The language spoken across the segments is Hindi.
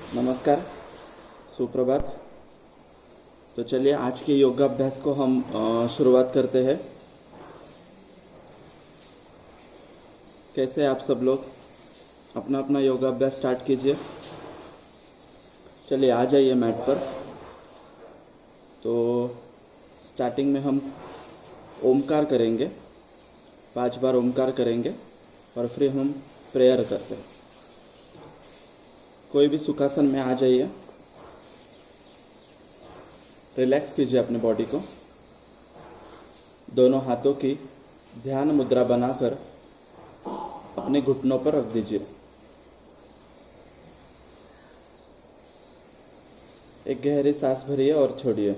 नमस्कार, सुप्रभात। तो चलिए आज के योगाभ्यास को हम शुरुआत करते हैं। कैसे आप सब लोग अपना अपना योगाभ्यास स्टार्ट कीजिए। चलिए आ जाइए मैट पर। तो स्टार्टिंग में हम ओमकार करेंगे, 5 बार ओमकार करेंगे और फिर हम प्रेयर करते हैं। कोई भी सुखासन में आ जाइए, रिलैक्स कीजिए अपने बॉडी को। दोनों हाथों की ध्यान मुद्रा बनाकर अपने घुटनों पर रख दीजिए। एक गहरी सांस भरिए और छोड़िए।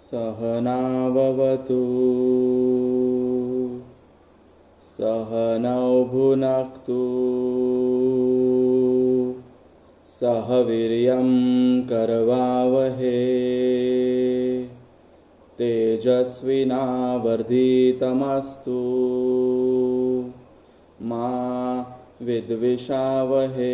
सहनाववतु सहनौ भुनक्तु सह वीर्यं करवावहे तेजस्विनावर्धितमस्तु मा विद्विषावहे।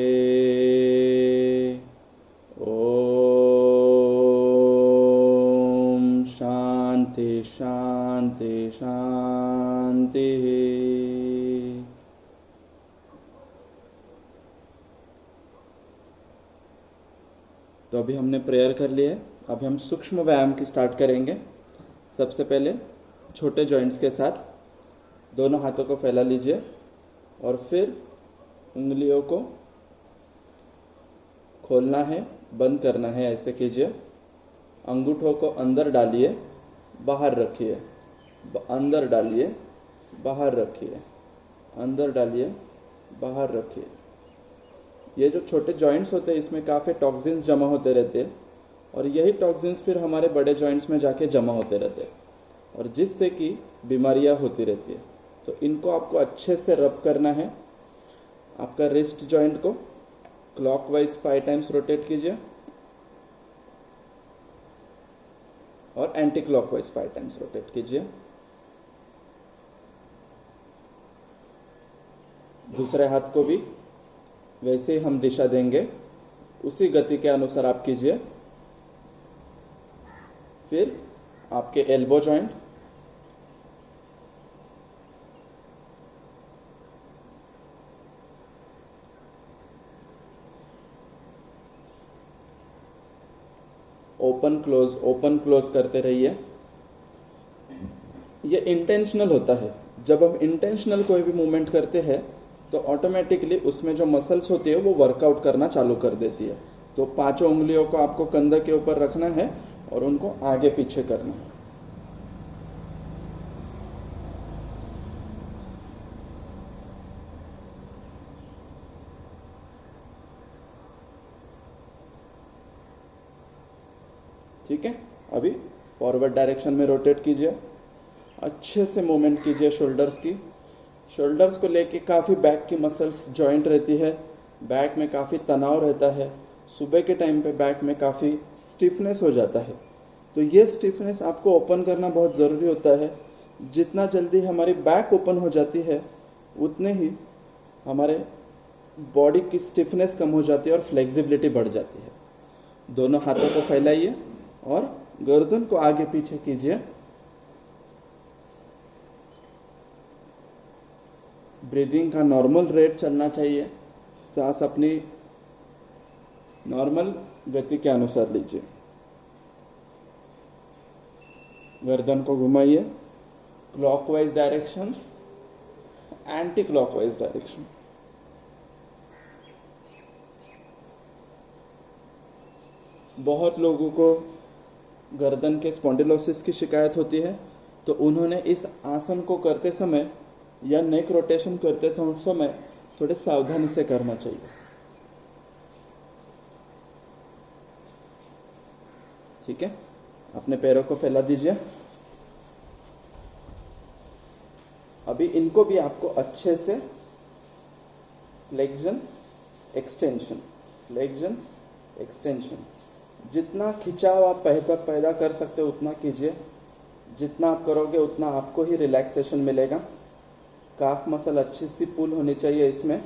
शांति शांति शांति। तो अभी हमने प्रेयर कर लिया है। अभी हम सूक्ष्म व्यायाम की स्टार्ट करेंगे। सबसे पहले छोटे जॉइंट्स के साथ दोनों हाथों को फैला लीजिए और फिर उंगलियों को खोलना है, बंद करना है, ऐसे कीजिए। अंगूठों को अंदर डालिए, बाहर रखिए, अंदर डालिए, बाहर रखिए, अंदर डालिए, बाहर रखिए। ये जो छोटे जॉइंट्स होते हैं इसमें काफ़ी टॉक्सिन्स जमा होते रहते हैं और यही टॉक्सिन्स फिर हमारे बड़े जॉइंट्स में जाके जमा होते रहते हैं और जिससे कि बीमारियां होती रहती है। तो इनको आपको अच्छे से रब करना है। आपका रिस्ट जॉइंट को क्लॉकवाइज 5 टाइम्स रोटेट कीजिए और एंटी क्लॉकवाइज 5 टाइम्स रोटेट कीजिए। दूसरे हाथ को भी वैसे ही हम दिशा देंगे, उसी गति के अनुसार आप कीजिए। फिर आपके एल्बो जॉइंट, ओपन क्लोज करते रहिए। ये इंटेंशनल होता है। जब हम इंटेंशनल कोई भी मूवमेंट करते हैं तो ऑटोमेटिकली उसमें जो मसल्स होती है वो वर्कआउट करना चालू कर देती है। तो 5 उंगलियों को आपको कंधे के ऊपर रखना है और उनको आगे पीछे करना है। ठीक है। अभी फॉरवर्ड डायरेक्शन में रोटेट कीजिए, अच्छे से मूवमेंट कीजिए शोल्डर्स की। शोल्डर्स को लेके काफ़ी बैक की मसल्स जॉइंट रहती है, बैक में काफ़ी तनाव रहता है। सुबह के टाइम पे बैक में काफ़ी स्टिफनेस हो जाता है। तो ये स्टिफनेस आपको ओपन करना बहुत ज़रूरी होता है। जितना जल्दी हमारी बैक ओपन हो जाती है उतने ही हमारे बॉडी की स्टिफनेस कम हो जाती है और फ्लेक्सिबिलिटी बढ़ जाती है। दोनों हाथों को फैलाइए और गर्दन को आगे पीछे कीजिए। ब्रीदिंग का नॉर्मल रेट चलना चाहिए। सांस अपनी नॉर्मल गति के अनुसार लीजिए। गर्दन को घुमाइए, clockwise direction, anti clockwise direction. बहुत लोगों को गर्दन के स्पॉन्डिलोसिस की शिकायत होती है, तो उन्होंने इस आसन को करते समय या नेक रोटेशन करते समय थोड़े सावधानी से करना चाहिए। ठीक है, अपने पैरों को फैला दीजिए। अभी इनको भी आपको अच्छे से फ्लेक्शन एक्सटेंशन, फ्लेक्शन एक्सटेंशन, जितना खिंचाव आप पैदा कर सकते हो उतना कीजिए। जितना आप करोगे उतना आपको ही रिलैक्सेशन मिलेगा। काफ मसल अच्छी सी पुल होनी चाहिए इसमें।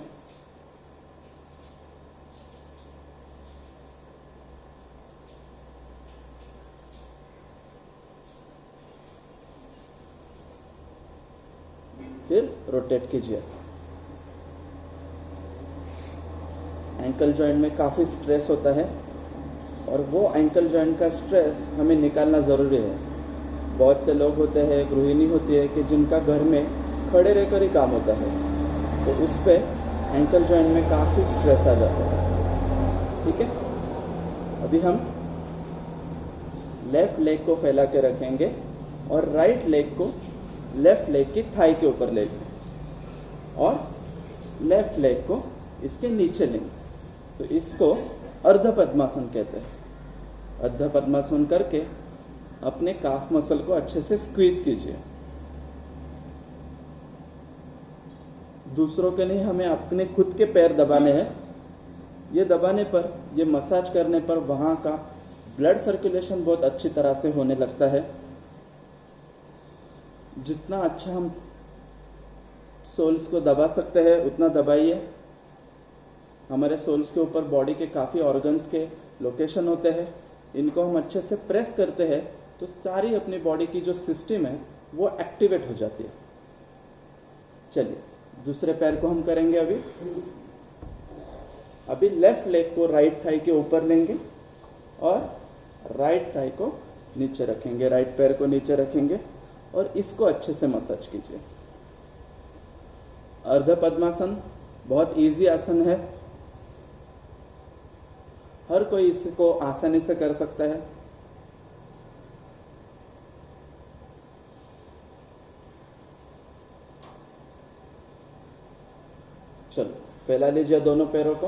फिर रोटेट कीजिए। एंकल जॉइंट में काफ़ी स्ट्रेस होता है और वो एंकल जॉइंट का स्ट्रेस हमें निकालना ज़रूरी है। बहुत से लोग होते हैं, गृहिणी होती है कि जिनका घर में खड़े रहकर ही काम होता है, तो उस पर एंकल जॉइंट में काफ़ी स्ट्रेस आ जाता है। ठीक है, अभी हम लेफ्ट लेग को फैला के रखेंगे और राइट लेग को लेफ्ट लेग की थाई के ऊपर लेंगे और लेफ्ट लेग को इसके नीचे लेंगे। तो इसको अर्ध पद्मासन कहते हैं। अर्ध पद्मासन करके अपने काफ मसल को अच्छे से स्क्वीज कीजिए। दूसरों के लिए हमें अपने खुद के पैर दबाने हैं। ये दबाने पर, ये मसाज करने पर वहाँ का ब्लड सर्कुलेशन बहुत अच्छी तरह से होने लगता है। जितना अच्छा हम सोल्स को दबा सकते हैं उतना दबाइए। हमारे सोल्स के ऊपर बॉडी के काफ़ी ऑर्गन्स के लोकेशन होते हैं, इनको हम अच्छे से प्रेस करते हैं तो सारी अपनी बॉडी की जो सिस्टम है वो एक्टिवेट हो जाती है। चलिए दूसरे पैर को हम करेंगे। अभी लेफ्ट लेग को राइट थाई के ऊपर लेंगे और राइट थाई को नीचे रखेंगे, राइट पैर को नीचे रखेंगे और इसको अच्छे से मसाज कीजिए। अर्ध पद्मासन बहुत इजी आसन है, हर कोई इसको आसानी से कर सकता है। चलो फैला लीजिए दोनों पैरों को।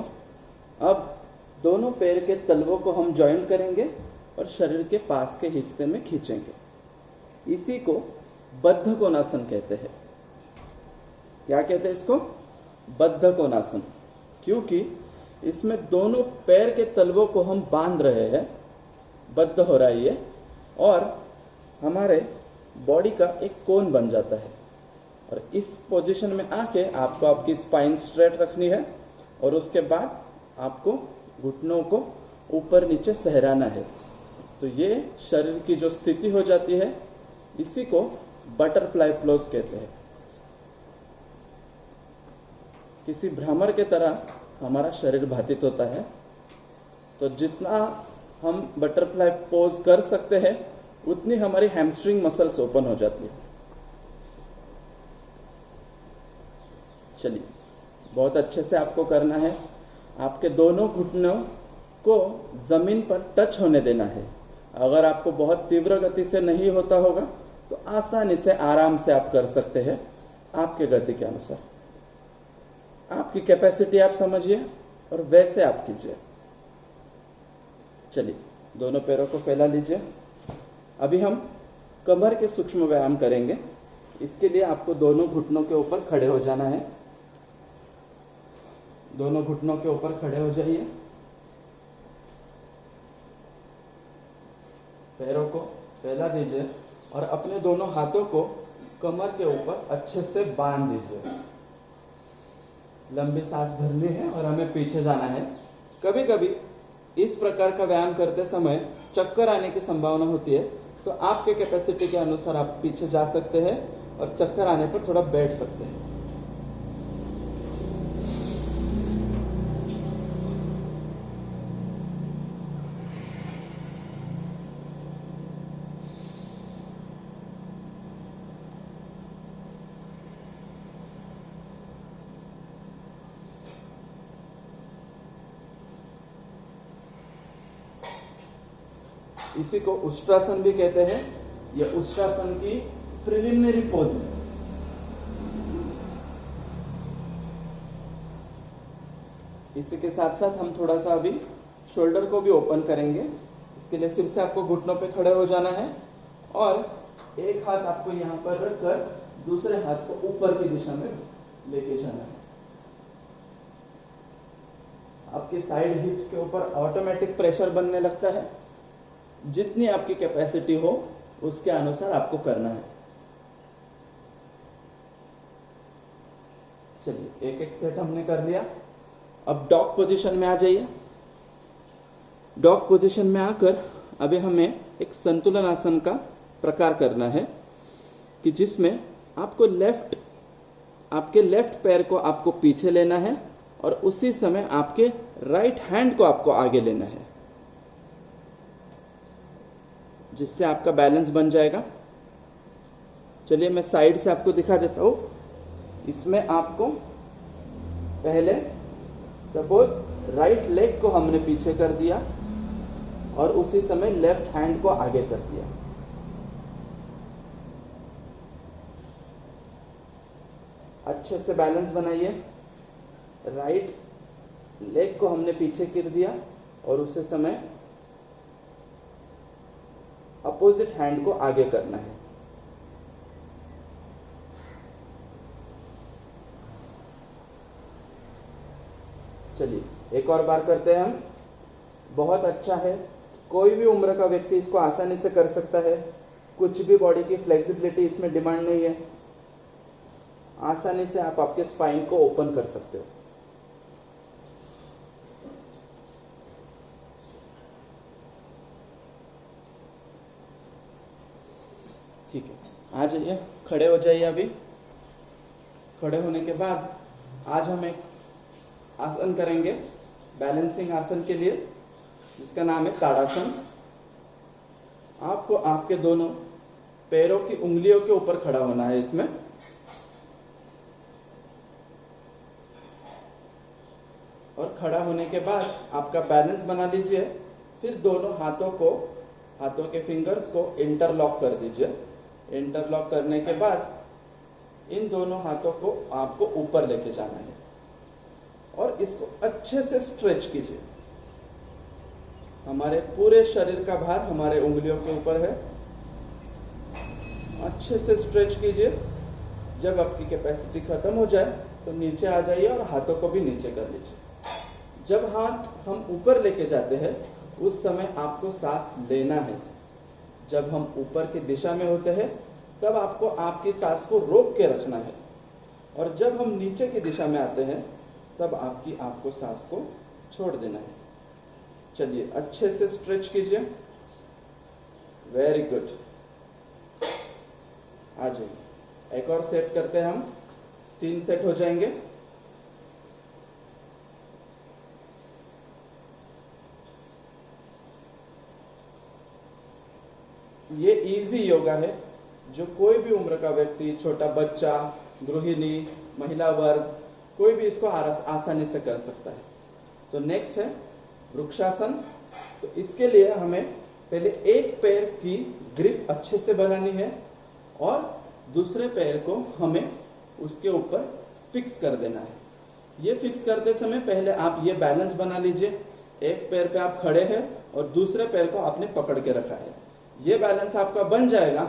अब दोनों पैर के तलवों को हम जॉइंट करेंगे और शरीर के पास के हिस्से में खींचेंगे। इसी को बद्ध कोणासन कहते हैं। क्या कहते हैं इसको? बद्ध कोणासन। क्योंकि इसमें दोनों पैर के तलवों को हम बांध रहे हैं, बद्ध हो रहा है ये, और हमारे बॉडी का एक कोन बन जाता है। और इस पोजीशन में आके आपको आपकी स्पाइन स्ट्रेट रखनी है और उसके बाद आपको घुटनों को ऊपर नीचे सहराना है। तो ये शरीर की जो स्थिति हो जाती है इसी को बटरफ्लाई पोज कहते हैं। किसी भ्रमर के तरह हमारा शरीर भातित होता है। तो जितना हम बटरफ्लाई पोज कर सकते हैं उतनी हमारी हैमस्ट्रिंग मसल्स ओपन हो जाती है। चलिए बहुत अच्छे से आपको करना है। आपके दोनों घुटनों को जमीन पर टच होने देना है। अगर आपको बहुत तीव्र गति से नहीं होता होगा तो आसानी से आराम से आप कर सकते हैं, आपके गति के अनुसार। आपकी कैपेसिटी आप समझिए और वैसे आप कीजिए। चलिए दोनों पैरों को फैला लीजिए। अभी हम कमर के सूक्ष्म व्यायाम करेंगे। इसके लिए आपको दोनों घुटनों के ऊपर खड़े हो जाना है। दोनों घुटनों के ऊपर खड़े हो जाइए। पैरों को फैला दीजिए और अपने दोनों हाथों को कमर के ऊपर अच्छे से बांध दीजिए। लंबी सांस भरनी है और हमें पीछे जाना है। कभी कभी इस प्रकार का व्यायाम करते समय चक्कर आने की संभावना होती है, तो आपके कैपेसिटी के अनुसार आप पीछे जा सकते हैं और चक्कर आने पर थोड़ा बैठ सकते हैं। इसी को उष्ट्रासन भी कहते हैं। यह उष्ट्रासन की प्रिलिमिनरी पोज है। इसी के साथ साथ हम थोड़ा सा अभी शोल्डर को भी ओपन करेंगे। इसके लिए फिर से आपको घुटनों पे खड़े हो जाना है और एक हाथ आपको यहाँ पर रखकर दूसरे हाथ को ऊपर की दिशा में लेके जाना है। आपके साइड हिप्स के ऊपर ऑटोमेटिक प्रेशर बनने लगता है। जितनी आपकी कैपेसिटी हो उसके अनुसार आपको करना है। चलिए, एक एक सेट हमने कर लिया। अब डॉग पोजीशन में आ जाइए। डॉग पोजीशन में आकर अभी हमें एक संतुलन आसन का प्रकार करना है कि जिसमें आपको आपके लेफ्ट पैर को आपको पीछे लेना है और उसी समय आपके राइट हैंड को आपको आगे लेना है, जिससे आपका बैलेंस बन जाएगा। चलिए मैं साइड से आपको दिखा देता हूं। इसमें आपको पहले सपोज राइट लेग को हमने पीछे कर दिया और उसी समय लेफ्ट हैंड को आगे कर दिया। अच्छे से बैलेंस बनाइए। राइट लेग को हमने पीछे कर दिया और उसी समय अपोजिट हैंड को आगे करना है। चलिए एक और बार करते हैं हम। बहुत अच्छा है, कोई भी उम्र का व्यक्ति इसको आसानी से कर सकता है। कुछ भी बॉडी की फ्लेक्सिबिलिटी इसमें डिमांड नहीं है। आसानी से आप आपके स्पाइन को ओपन कर सकते हो। ठीक है, आ जाइए, खड़े हो जाइए। अभी खड़े होने के बाद आज हम एक आसन करेंगे बैलेंसिंग आसन के लिए, जिसका नाम है ताड़ासन। आपको आपके दोनों पैरों की उंगलियों के ऊपर खड़ा होना है इसमें। और खड़ा होने के बाद आपका बैलेंस बना लीजिए। फिर दोनों हाथों के फिंगर्स को इंटरलॉक कर दीजिए। इंटरलॉक करने के बाद इन दोनों हाथों को आपको ऊपर लेके जाना है और इसको अच्छे से स्ट्रेच कीजिए। हमारे पूरे शरीर का भार हमारे उंगलियों के ऊपर है। अच्छे से स्ट्रेच कीजिए। जब आपकी कैपेसिटी खत्म हो जाए तो नीचे आ जाइए और हाथों को भी नीचे कर लीजिए। जब हाथ हम ऊपर लेके जाते हैं उस समय आपको सांस लेना है। जब हम ऊपर की दिशा में होते हैं तब आपको आपकी सांस को रोक के रखना है और जब हम नीचे की दिशा में आते हैं तब आपको सांस को छोड़ देना है। चलिए अच्छे से स्ट्रेच कीजिए। Very good. आ जाइए, एक और सेट करते हैं हम। 3 सेट हो जाएंगे। ये इजी योगा है जो कोई भी उम्र का व्यक्ति, छोटा बच्चा, गृहिणी, महिला वर्ग, कोई भी इसको आसानी से कर सकता है। तो नेक्स्ट है वृक्षासन। तो इसके लिए हमें पहले एक पैर की ग्रिप अच्छे से बनानी है और दूसरे पैर को हमें उसके ऊपर फिक्स कर देना है। ये फिक्स करते समय पहले आप ये बैलेंस बना लीजिए। एक पैर पे आप खड़े हैं और दूसरे पैर को आपने पकड़ के रखा है। ये बैलेंस आपका बन जाएगा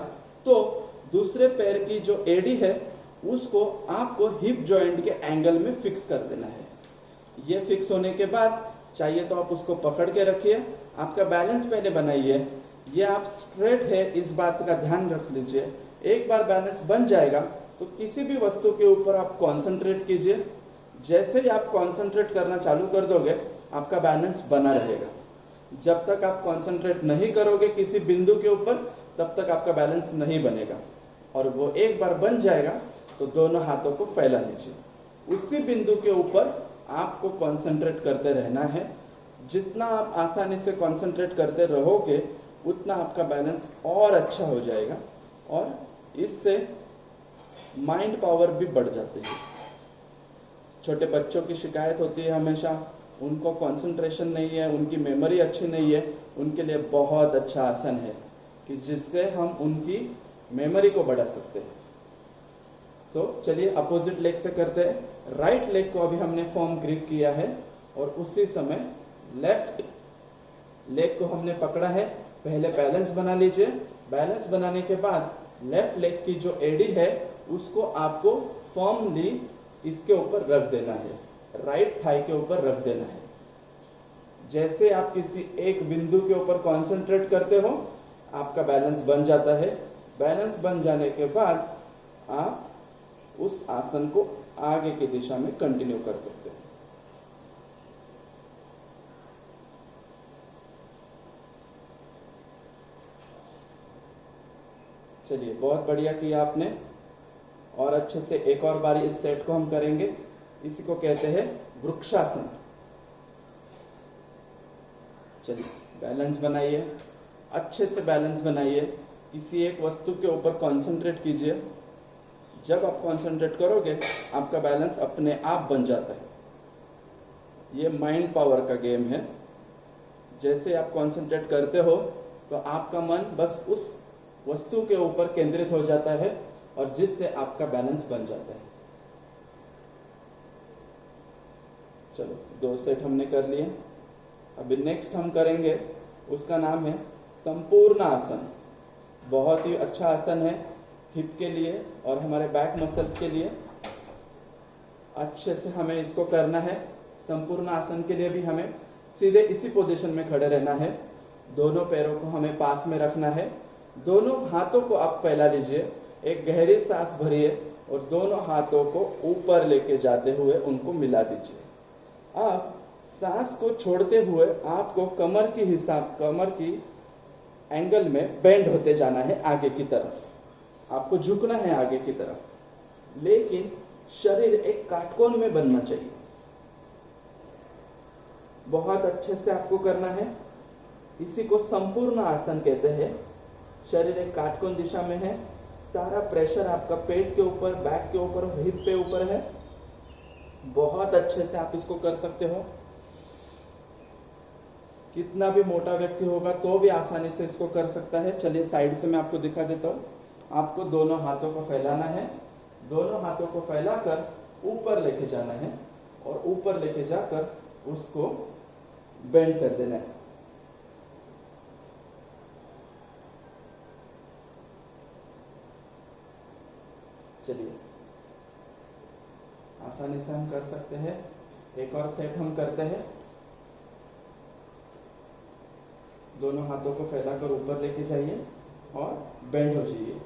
तो दूसरे पैर की जो एडी है उसको आपको हिप जॉइंट के एंगल में फिक्स कर देना है। ये फिक्स होने के बाद चाहिए तो आप उसको पकड़ के रखिए। आपका बैलेंस पहले बनाइए। ये आप स्ट्रेट है इस बात का ध्यान रख लीजिए। एक बार बैलेंस बन जाएगा तो किसी भी वस्तु के ऊपर आप कंसंट्रेट कीजिए। जैसे ही आप कंसंट्रेट करना चालू कर दोगे आपका बैलेंस बना रहेगा। जब तक आप कंसंट्रेट नहीं करोगे किसी बिंदु के ऊपर तब तक आपका बैलेंस नहीं बनेगा, और वो एक बार बन जाएगा तो दोनों हाथों को फैला लीजिए। उसी बिंदु के ऊपर आपको कंसंट्रेट करते रहना है। जितना आप आसानी से कंसंट्रेट करते रहोगे उतना आपका बैलेंस और अच्छा हो जाएगा, और इससे माइंड पावर भी बढ़ जाती है। छोटे बच्चों की शिकायत होती है हमेशा, उनको कंसंट्रेशन नहीं है, उनकी मेमोरी अच्छी नहीं है। उनके लिए बहुत अच्छा आसन है कि जिससे हम उनकी मेमोरी को बढ़ा सकते हैं। तो चलिए अपोजिट लेग से करते हैं। राइट लेग को अभी हमने फॉर्म ग्रिप किया है, और उसी समय लेफ्ट लेग को हमने पकड़ा है। पहले बैलेंस बना लीजिए। बैलेंस बनाने के बाद लेफ्ट लेग की जो एडी है उसको आपको फॉर्मली इसके ऊपर रख देना है, राइट थाई के ऊपर रख देना है। जैसे आप किसी एक बिंदु के ऊपर कंसंट्रेट करते हो आपका बैलेंस बन जाता है। बैलेंस बन जाने के बाद आप उस आसन को आगे की दिशा में कंटिन्यू कर सकते हैं। चलिए, बहुत बढ़िया किया आपने, और अच्छे से एक और बारी इस सेट को हम करेंगे। इसी को कहते हैं वृक्षासन। चलिए बैलेंस बनाइए, अच्छे से बैलेंस बनाइए। किसी एक वस्तु के ऊपर कंसंट्रेट कीजिए। जब आप कंसंट्रेट करोगे आपका बैलेंस अपने आप बन जाता है। ये माइंड पावर का गेम है। जैसे आप कंसंट्रेट करते हो तो आपका मन बस उस वस्तु के ऊपर केंद्रित हो जाता है, और जिससे आपका बैलेंस बन जाता है। चलो 2 सेट हमने कर लिए। अभी नेक्स्ट हम करेंगे, उसका नाम है संपूर्ण आसन। बहुत ही अच्छा आसन है हिप के लिए और हमारे बैक मसल्स के लिए। अच्छे से हमें इसको करना है। संपूर्ण आसन के लिए भी हमें सीधे इसी पोजीशन में खड़े रहना है। दोनों पैरों को हमें पास में रखना है। दोनों हाथों को आप फैला लीजिए, एक गहरी सांस भरिए और दोनों हाथों को ऊपर लेके जाते हुए उनको मिला दीजिए। आप सांस को छोड़ते हुए आपको कमर की एंगल में बेंड होते जाना है आगे की तरफ। आपको झुकना है आगे की तरफ, लेकिन शरीर एक काटकोण में बनना चाहिए। बहुत अच्छे से आपको करना है। इसी को संपूर्ण आसन कहते हैं। शरीर एक काटकोण दिशा में है। सारा प्रेशर आपका पेट के ऊपर, बैक के ऊपर, हिप पे ऊपर है। बहुत अच्छे से आप इसको कर सकते हो। कितना भी मोटा व्यक्ति होगा तो भी आसानी से इसको कर सकता है। चलिए साइड से मैं आपको दिखा देता हूँ। आपको दोनों हाथों को फैलाना है। दोनों हाथों को फैलाकर ऊपर लेके जाना है, और ऊपर लेके जाकर उसको बेंड कर देना है। चलिए आसानी से हम कर सकते हैं। एक और सेट हम करते हैं। दोनों हाथों को फैलाकर ऊपर लेके जाइए और बेंड हो जाइए।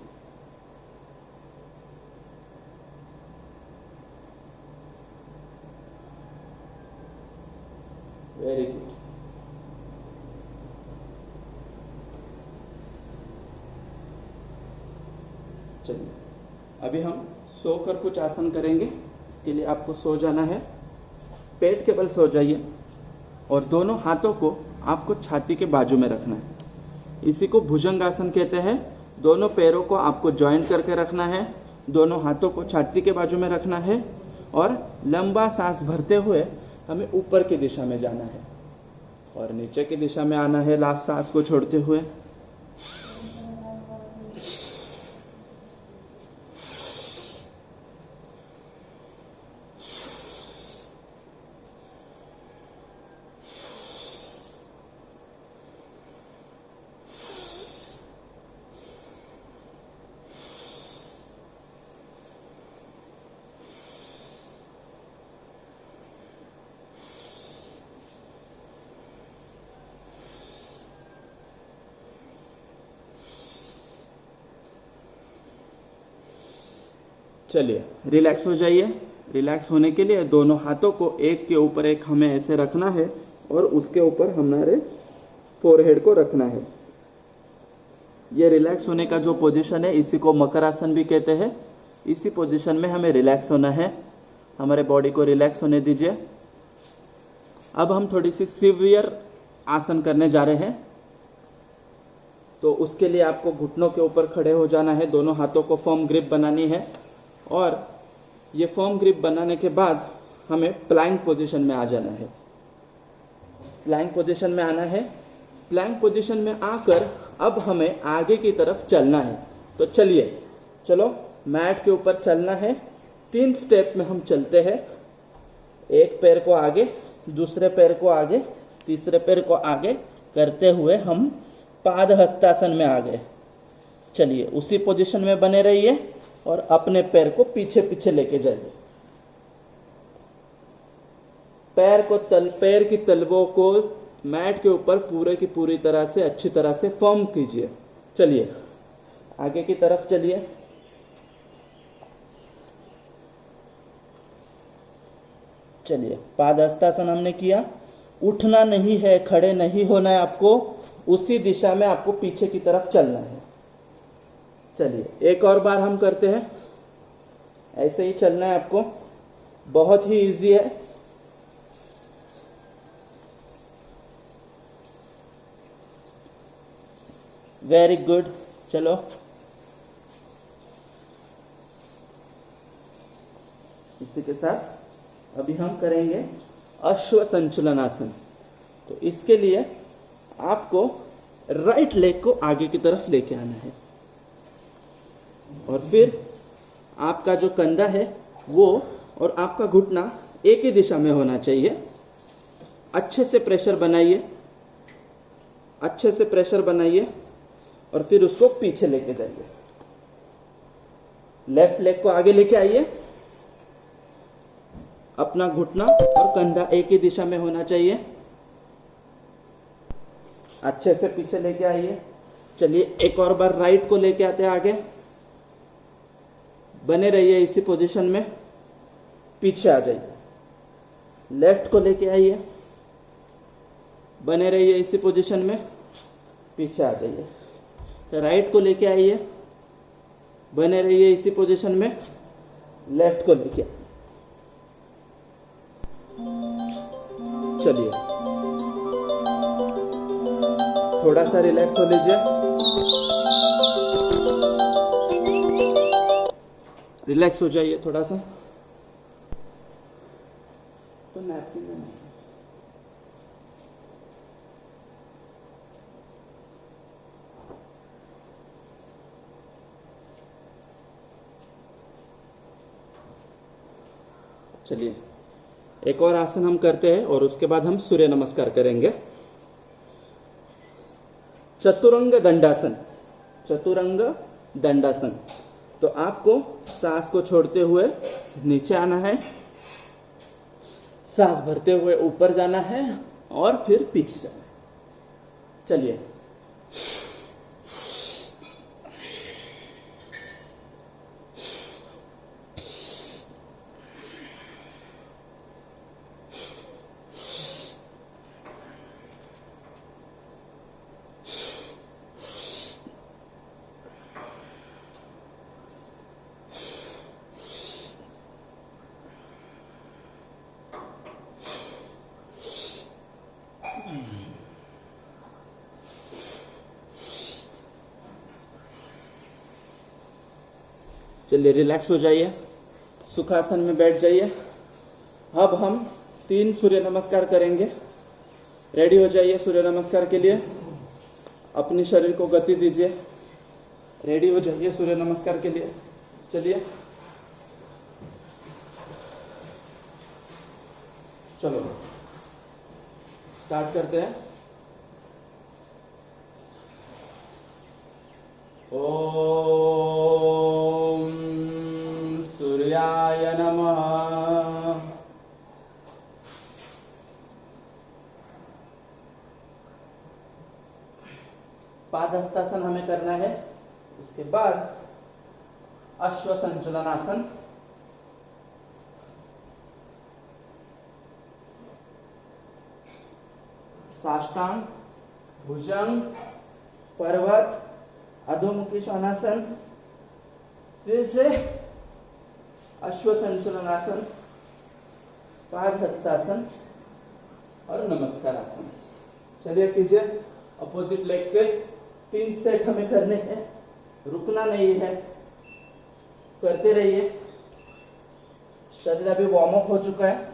Very good. चलिए अभी हम सोकर कुछ आसन करेंगे। इसके लिए आपको सो जाना है। पेट के बल सो जाइए और दोनों हाथों को आपको छाती के बाजू में रखना है। इसी को भुजंगासन कहते हैं। दोनों पैरों को आपको जॉइंट करके रखना है। दोनों हाथों को छाती के बाजू में रखना है और लंबा सांस भरते हुए हमें ऊपर की दिशा में जाना है और नीचे की दिशा में आना है लास्ट सांस को छोड़ते हुए। चलिए रिलैक्स हो जाइए। रिलैक्स होने के लिए दोनों हाथों को एक के ऊपर एक हमें ऐसे रखना है और उसके ऊपर हमारे फोरहेड को रखना है। ये रिलैक्स होने का जो पोजीशन है इसी को मकरासन भी कहते हैं। इसी पोजीशन में हमें रिलैक्स होना है, हमारे बॉडी को रिलैक्स होने दीजिए। अब हम थोड़ी सी सिवियर आसन करने जा रहे हैं, तो उसके लिए आपको घुटनों के ऊपर खड़े हो जाना है, दोनों हाथों को फर्म ग्रिप बनानी है और ये फर्म ग्रिप बनाने के बाद हमें प्लैंक पोजीशन में आ जाना है। प्लैंक पोजीशन में आना है। प्लैंक पोजीशन में आकर अब हमें आगे की तरफ चलना है। तो चलिए, चलो मैट के ऊपर चलना है। 3 स्टेप में हम चलते हैं। एक पैर को आगे, दूसरे पैर को आगे, तीसरे पैर को आगे करते हुए हम पाद हस्तासन में आ गए। चलिए उसी पोजीशन में बने रहिए और अपने पैर को पीछे पीछे लेके जाइए। पैर की तलवों को मैट के ऊपर पूरे की पूरी तरह से अच्छी तरह से फर्म कीजिए। चलिए आगे की तरफ चलिए। चलिए पाद हस्तासन हमने किया। उठना नहीं है, खड़े नहीं होना है आपको, उसी दिशा में आपको पीछे की तरफ चलना है। चलिए एक और बार हम करते हैं। ऐसे ही चलना है आपको, बहुत ही इजी है। Very good. चलो इसी के साथ अभी हम करेंगे अश्व संचलनासन। तो इसके लिए आपको राइट लेग को आगे की तरफ लेके आना है और फिर आपका जो कंधा है वो और आपका घुटना एक ही दिशा में होना चाहिए। अच्छे से प्रेशर बनाइए, अच्छे से प्रेशर बनाइए और फिर उसको पीछे लेके जाइए। लेफ्ट लेग को आगे लेके आइए। अपना घुटना और कंधा एक ही दिशा में होना चाहिए। अच्छे से पीछे लेके आइए। चलिए एक और बार राइट को लेके आते हैं आगे। बने रहिए इसी पोजीशन में, पीछे आ जाइए। लेफ्ट को लेके आइए, बने रहिए इसी पोजीशन में, पीछे आ जाइए। राइट को लेके आइए, बने रहिए इसी पोजीशन में, लेफ्ट को लेके आइए। चलिए थोड़ा सा रिलैक्स हो लीजिए। रिलैक्स हो जाइए थोड़ा सा। तो नैपकिन लेना। चलिए एक और आसन हम करते हैं और उसके बाद हम सूर्य नमस्कार करेंगे। चतुरंग दंडासन। चतुरंग दंडासन। तो आपको सांस को छोड़ते हुए नीचे आना है, सांस भरते हुए ऊपर जाना है और फिर पीछे जाना है। चलिए चलिए रिलैक्स हो जाइए, सुखासन में बैठ जाइए। अब हम 3 सूर्य नमस्कार करेंगे। रेडी हो जाइए सूर्य नमस्कार के लिए। अपने शरीर को गति दीजिए। रेडी हो जाइए सूर्य नमस्कार के लिए। चलिए चलो स्टार्ट करते हैं। ओम सूर्याय नमः। पादहस्तासन हमें करना है। उसके बाद अश्व संचलनासन। साष्टांग, भुजंग, पर्वत, अधोमुखी श्वानासन, फिर से अश्व संचलनासन, पादहस्तासन और नमस्कार आसन। चलिए कीजिए। अपोजिट लेग से 3 सेट हमें करने हैं, रुकना नहीं है, करते रहिए। शरीर अभी वार्म अप हो चुका है।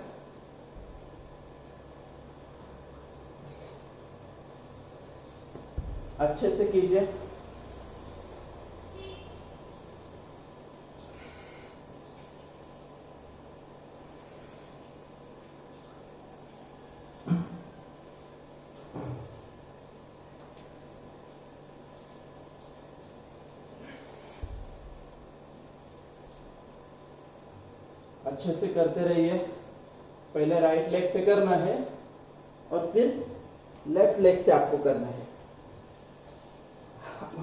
अच्छे से कीजिए। अच्छे से करते रहिए। पहले राइट लेग से करना है और फिर लेफ्ट लेग से आपको करना है।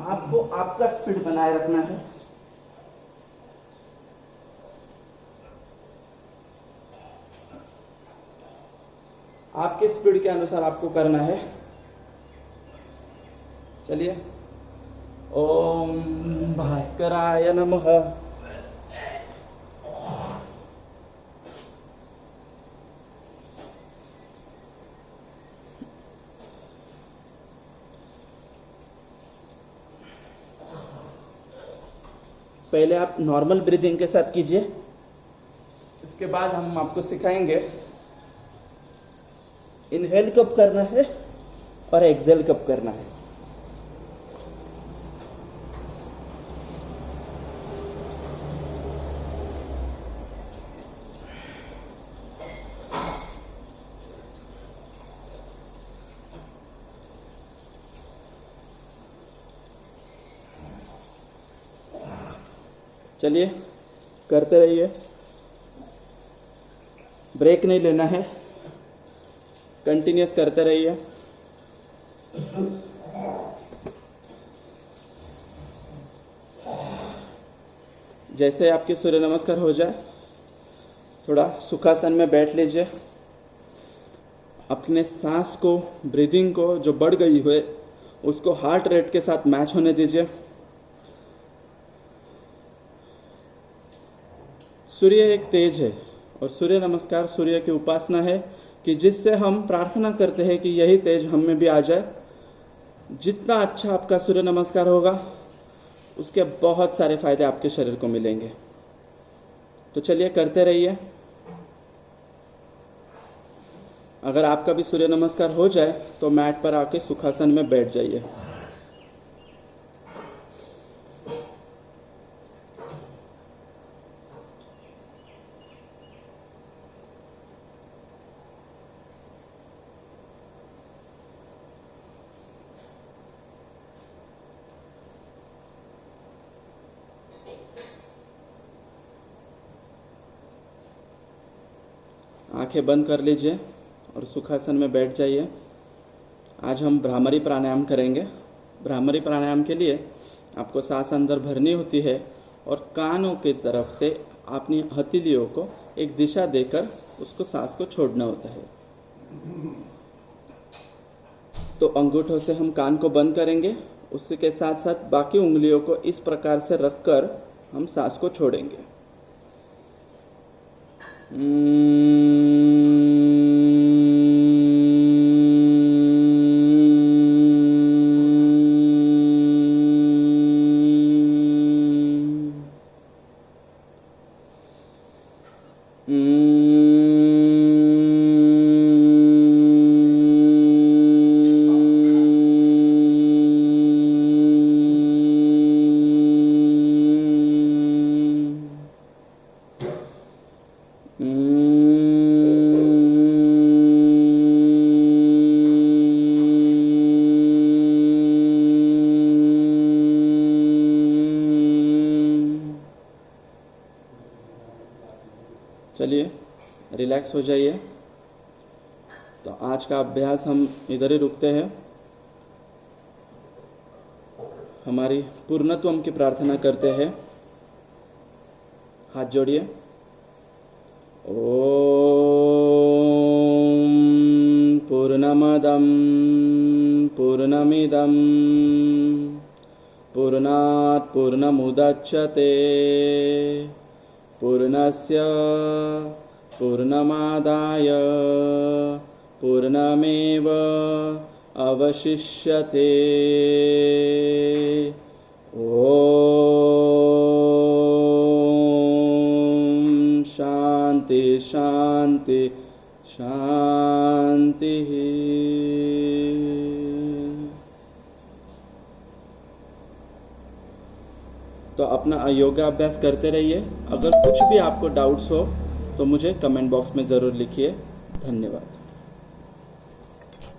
आपको आपका स्पीड बनाए रखना है। आपके स्पीड के अनुसार आपको करना है। चलिए। ओम भास्कराय नमः। पहले आप नॉर्मल ब्रीदिंग के साथ कीजिए, इसके बाद हम आपको सिखाएंगे इनहेल कब करना है और एक्सेल कब करना है। चलिए करते रहिए, ब्रेक नहीं लेना है, कंटिन्यूस करते रहिए। जैसे आपके सूर्य नमस्कार हो जाए, थोड़ा सुखासन में बैठ लीजिए। अपने सांस को, ब्रीदिंग को जो बढ़ गई है उसको हार्ट रेट के साथ मैच होने दीजिए। सूर्य एक तेज है और सूर्य नमस्कार सूर्य की उपासना है कि जिससे हम प्रार्थना करते हैं कि यही तेज हम में भी आ जाए। जितना अच्छा आपका सूर्य नमस्कार होगा उसके बहुत सारे फायदे आपके शरीर को मिलेंगे। तो चलिए करते रहिए। अगर आपका भी सूर्य नमस्कार हो जाए तो मैट पर आके सुखासन में बैठ जाइए। आंखें बंद कर लीजिए और सुखासन में बैठ जाइए। आज हम भ्रामरी प्राणायाम करेंगे। भ्रामरी प्राणायाम के लिए आपको सांस अंदर भरनी होती है और कानों की तरफ से अपनी हथेलियों को एक दिशा देकर उसको सांस को छोड़ना होता है। तो अंगूठों से हम कान को बंद करेंगे, उसी के साथ साथ बाकी उंगलियों को इस प्रकार से रखकर हम सांस को छोड़ेंगे। चलिए रिलैक्स हो जाइए। तो आज का अभ्यास हम इधर ही रुकते हैं। हमारी पूर्णत्वम की प्रार्थना करते हैं। हाथ जोड़िए। ओम पूर्णमद पूर्णमदं पूर्णमिदं पूर्णात् पूर्णमुदच्यते पूर्णस्य पूर्णमादाय पूर्णमेव अवशिष्यते। ओम शांति शांति शांति। तो अपना योगाभ्यास करते रहिए। अगर कुछ भी आपको डाउट्स हो तो मुझे कमेंट बॉक्स में ज़रूर लिखिए। धन्यवाद।